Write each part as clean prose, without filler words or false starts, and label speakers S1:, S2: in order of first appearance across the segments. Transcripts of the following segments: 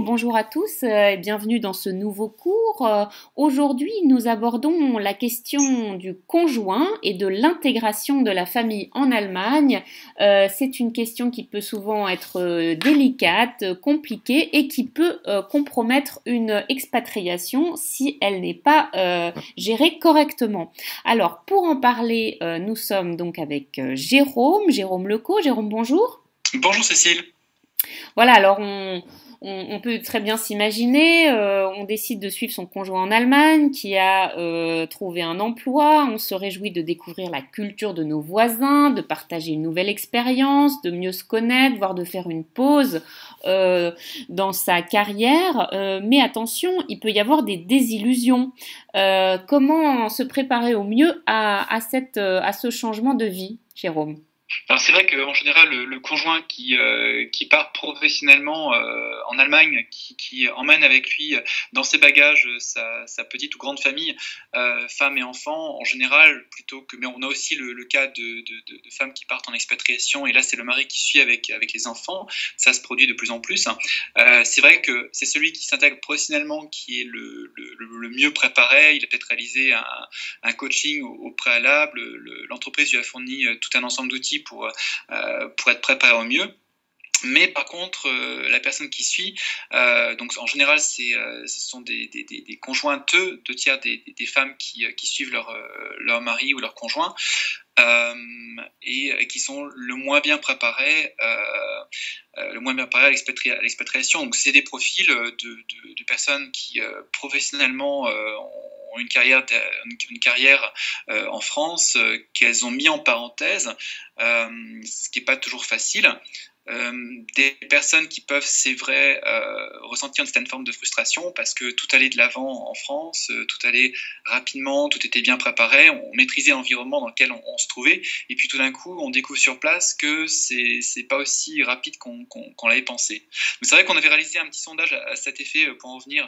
S1: bonjour à tous et bienvenue dans ce nouveau cours. Aujourd'hui, nous abordons la question du conjoint et de l'intégration de la famille en Allemagne. C'est une question qui peut souvent être délicate, compliquée et qui peut compromettre une expatriation si elle n'est pas gérée correctement. Alors, pour en parler, nous sommes donc avec Jérôme Lecaux. Jérôme, bonjour.
S2: Bonjour Cécile.
S1: Voilà, alors on peut très bien s'imaginer, on décide de suivre son conjoint en Allemagne qui a trouvé un emploi, on se réjouit de découvrir la culture de nos voisins, de partager une nouvelle expérience, de mieux se connaître, voire de faire une pause dans sa carrière. Mais attention, il peut y avoir des désillusions. Comment se préparer au mieux à ce changement de vie, Jérôme?
S2: Alors c'est vrai qu'en général le conjoint qui part professionnellement en Allemagne, qui emmène avec lui dans ses bagages sa petite ou grande famille, femmes et enfants en général, plutôt que, mais on a aussi le cas de femmes qui partent en expatriation et là c'est le mari qui suit avec les enfants, ça se produit de plus en plus. C'est vrai que c'est celui qui s'intègre professionnellement qui est le mieux préparé, il a peut-être réalisé un coaching au préalable, l'entreprise lui a fourni tout un ensemble d'outils pour être préparé au mieux. Mais par contre, la personne qui suit, donc en général, ce sont des conjointes, 2 tiers des femmes qui suivent leur mari ou leur conjoint, et qui sont le moins bien préparées à l'expatriation. Donc c'est des profils de personnes qui professionnellement ont une carrière en France qu'elles ont mis en parenthèse, ce qui n'est pas toujours facile. Des personnes qui peuvent, c'est vrai, ressentir une certaine forme de frustration parce que tout allait de l'avant en France, tout allait rapidement, tout était bien préparé, on maîtrisait l'environnement dans lequel on se trouvait, et puis tout d'un coup, on découvre sur place que c'est pas aussi rapide qu'on l'avait pensé. Donc c'est vrai qu'on avait réalisé un petit sondage à cet effet pour en revenir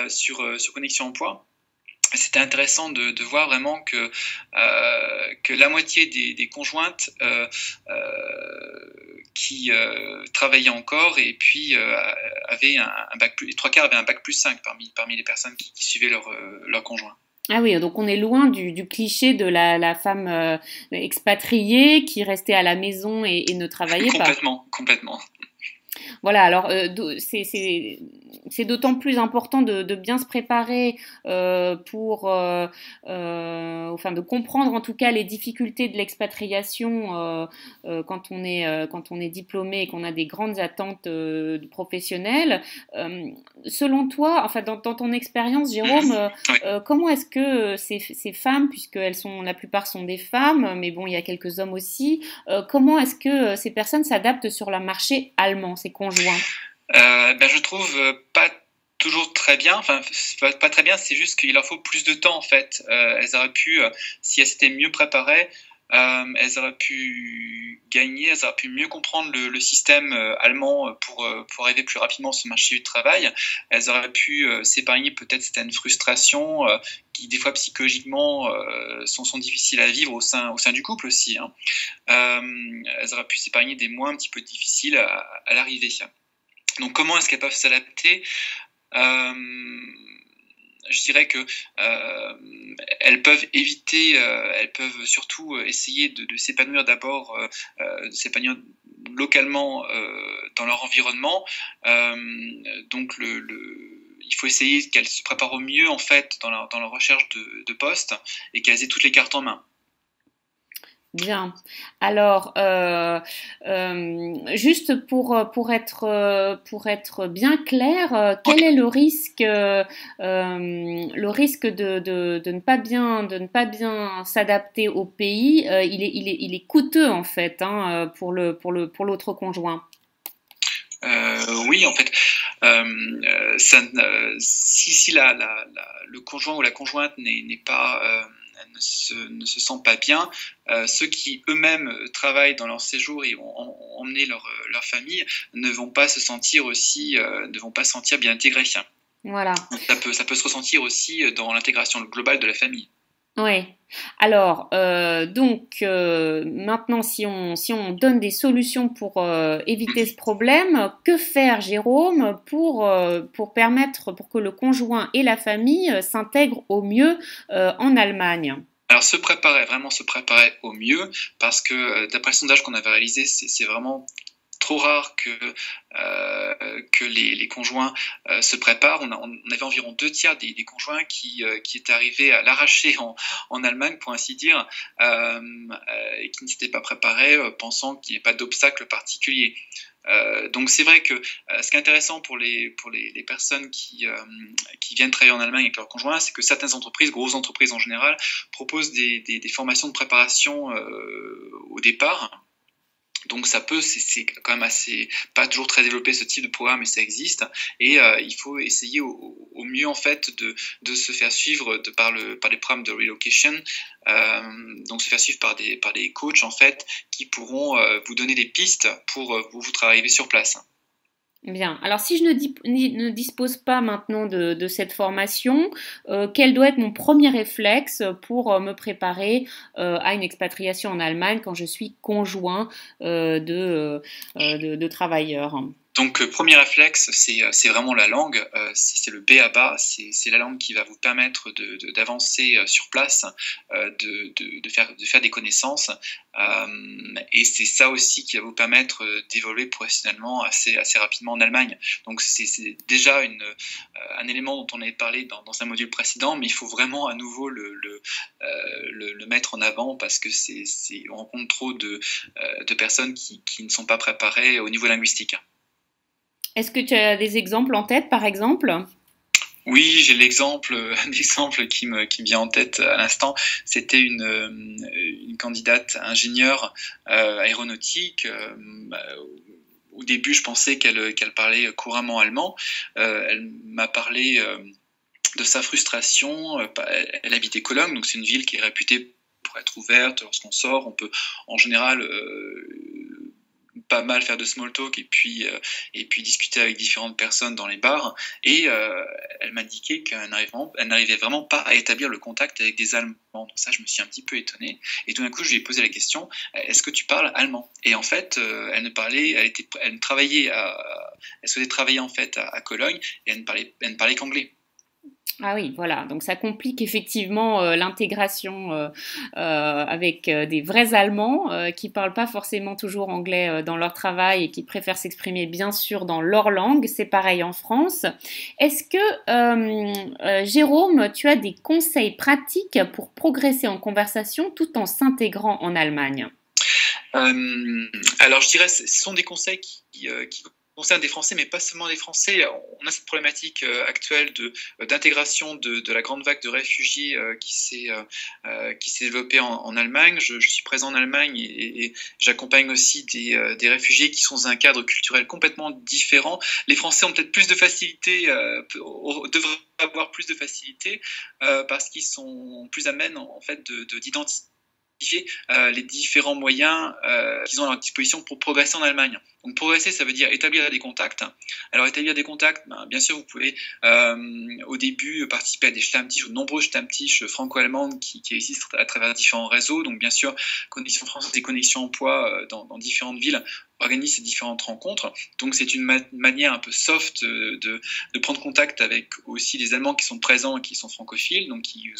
S2: sur Connexion Emploi. C'était intéressant de voir vraiment que la moitié des conjointes qui travaillaient encore et puis avaient un bac plus, les 3 quarts avaient un bac plus 5 parmi les personnes qui suivaient leur conjoint.
S1: Ah oui, donc on est loin du cliché de la femme expatriée qui restait à la maison et ne travaillait pas.
S2: Complètement.
S1: Voilà, alors c'est d'autant plus important de bien se préparer enfin de comprendre en tout cas les difficultés de l'expatriation quand on est diplômé et qu'on a des grandes attentes professionnelles. Selon toi, enfin dans ton expérience, Jérôme,
S2: Oui.
S1: comment est-ce que ces femmes, la plupart sont des femmes, mais bon il y a quelques hommes aussi, comment est-ce que ces personnes s'adaptent sur le marché allemand, ces conjoints?
S2: Je trouve pas toujours très bien, enfin pas très bien, c'est juste qu'il leur faut plus de temps en fait. Elles auraient pu, si elles s'étaient mieux préparées, elles auraient pu gagner, elles auraient pu mieux comprendre le système allemand pour arriver plus rapidement sur le marché du travail. Elles auraient pu s'épargner peut-être certaines frustrations qui des fois psychologiquement sont difficiles à vivre au sein du couple aussi. Hein. Elles auraient pu s'épargner des mois un petit peu difficiles à l'arrivée. Donc comment est-ce qu'elles peuvent s'adapter? Je dirais que elles peuvent elles peuvent surtout essayer de s'épanouir d'abord, s'épanouir localement dans leur environnement. Donc il faut essayer qu'elles se préparent au mieux en fait dans leur recherche de poste et qu'elles aient toutes les cartes en main.
S1: Bien. Alors, juste pour être bien clair, quel est le risque de ne pas bien s'adapter au pays? Il est coûteux en fait, hein, pour l'autre conjoint.
S2: Oui, en fait, si le conjoint ou la conjointe n'est pas ne se sentent pas bien, ceux qui eux-mêmes travaillent dans leur séjour et ont emmené leur famille ne vont pas se sentir bien intégrés.
S1: Voilà.
S2: Donc ça peut se ressentir aussi dans l'intégration globale de la famille.
S1: Oui. Alors, maintenant, si on donne des solutions pour éviter ce problème, que faire, Jérôme, pour permettre, pour que le conjoint et la famille s'intègrent au mieux en Allemagne?
S2: Alors vraiment se préparer au mieux, parce que d'après le sondage qu'on avait réalisé, c'est vraiment trop rare que les conjoints se préparent. On avait environ 2 tiers des conjoints qui étaient arrivés à l'arracher en Allemagne, pour ainsi dire, et qui ne s'étaient pas préparés, pensant qu'il n'y ait pas d'obstacle particulier. Donc c'est vrai que ce qui est intéressant pour les personnes qui viennent travailler en Allemagne avec leurs conjoints, c'est que certaines entreprises, grosses entreprises en général, proposent des formations de préparation au départ. Donc ça peut, c'est quand même assez, pas toujours très développé ce type de programme, mais ça existe. Et il faut essayer au mieux en fait de se faire suivre par les programmes de relocation, donc se faire suivre par des coachs en fait qui pourront vous donner des pistes pour vous arriver sur place.
S1: Bien. Alors, si je ne dispose pas maintenant de cette formation, quel doit être mon premier réflexe pour me préparer à une expatriation en Allemagne quand je suis conjoint de travailleurs?
S2: Donc, premier réflexe, c'est vraiment la langue. C'est le B à bas. C'est la langue qui va vous permettre d'avancer sur place, de faire des connaissances. Et c'est ça aussi qui va vous permettre d'évoluer professionnellement assez rapidement en Allemagne. Donc, c'est déjà un élément dont on avait parlé dans un module précédent, mais il faut vraiment à nouveau le mettre en avant, parce que on rencontre trop de personnes qui ne sont pas préparées au niveau linguistique.
S1: Est-ce que tu as des exemples en tête, par exemple?
S2: Oui, j'ai un exemple qui me vient en tête à l'instant. C'était une candidate ingénieure aéronautique. Au début, je pensais qu'elle parlait couramment allemand. Elle m'a parlé de sa frustration. Elle habitait Cologne, donc c'est une ville qui est réputée pour être ouverte. Lorsqu'on sort, on peut en général pas mal faire de small talk et puis discuter avec différentes personnes dans les bars. Et elle m'indiquait qu'elle n'arrivait vraiment pas à établir le contact avec des Allemands. Donc ça, je me suis un petit peu étonné. Et tout d'un coup, je lui ai posé la question, est-ce que tu parles allemand? Et en fait, elle souhaitait travailler en fait à Cologne, et elle ne parlait qu'anglais.
S1: Ah oui, voilà. Donc ça complique effectivement l'intégration avec des vrais Allemands qui parlent pas forcément toujours anglais dans leur travail et qui préfèrent s'exprimer bien sûr dans leur langue. C'est pareil en France. Est-ce que Jérôme, tu as des conseils pratiques pour progresser en conversation tout en s'intégrant en Allemagne?
S2: Alors je dirais, ce sont des conseils qui concernent des Français, mais pas seulement des Français. On a cette problématique actuelle d'intégration de la grande vague de réfugiés qui s'est développée en Allemagne. Je suis présent en Allemagne et j'accompagne aussi des réfugiés qui sont dans un cadre culturel complètement différent. Les Français ont peut-être plus de facilité, devraient avoir plus de facilité, parce qu'ils sont plus amènes en fait d'identifier les différents moyens qu'ils ont à leur disposition pour progresser en Allemagne. Donc progresser, ça veut dire établir des contacts. Alors établir des contacts, bien sûr, vous pouvez au début participer à des Stammtisch, ou de nombreux Stammtisch franco-allemandes qui existent à travers différents réseaux. Donc bien sûr, Connexion France et Connexion Emploi dans différentes villes organise ces différentes rencontres. Donc c'est une manière un peu soft de prendre contact avec aussi les Allemands qui sont présents et qui sont francophiles, donc qui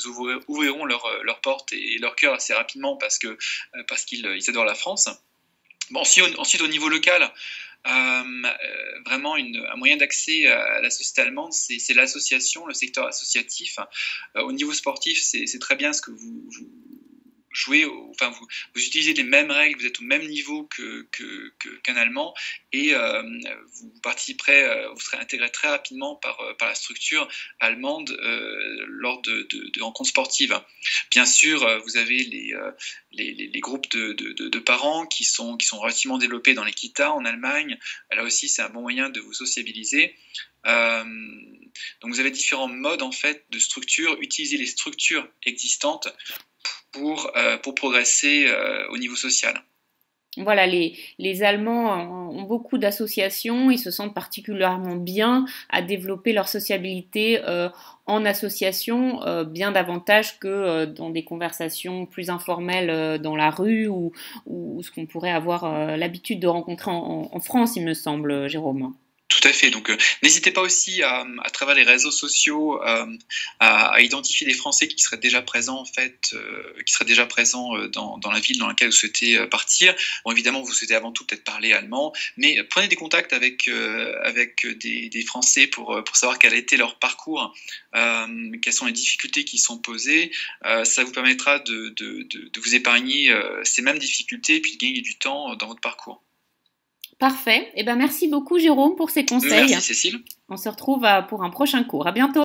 S2: ouvriront leurs portes et leur cœur assez rapidement parce qu'ils adorent la France. Bon, ensuite, au niveau local, vraiment un moyen d'accès à la société allemande, c'est l'association, le secteur associatif. Au niveau sportif, c'est très bien ce que vous jouez, enfin vous utilisez les mêmes règles, vous êtes au même niveau qu'un Allemand, et vous participerez, vous serez intégré très rapidement par la structure allemande lors de rencontres sportives. Bien sûr, vous avez les groupes de parents qui sont relativement développés dans les Kitas en Allemagne. Là aussi, c'est un bon moyen de vous sociabiliser. Donc vous avez différents modes en fait de structure. Utilisez les structures existantes pour progresser au niveau social.
S1: Voilà, les Allemands ont beaucoup d'associations, ils se sentent particulièrement bien à développer leur sociabilité en association, bien davantage que dans des conversations plus informelles dans la rue ou ce qu'on pourrait avoir l'habitude de rencontrer en France, il me semble, Jérôme.
S2: Tout à fait. Donc, n'hésitez pas aussi à travers les réseaux sociaux, à identifier des Français qui seraient déjà présents en fait, qui seraient déjà présents dans la ville dans laquelle vous souhaitez partir. Bon, évidemment, vous souhaitez avant tout peut-être parler allemand, mais prenez des contacts avec des Français pour savoir quel a été leur parcours, quelles sont les difficultés qui sont posées. Ça vous permettra de vous épargner ces mêmes difficultés et puis de gagner du temps dans votre parcours.
S1: Parfait. Eh ben, merci beaucoup, Jérôme, pour ces conseils.
S2: Merci Cécile.
S1: On se retrouve pour un prochain cours. À bientôt.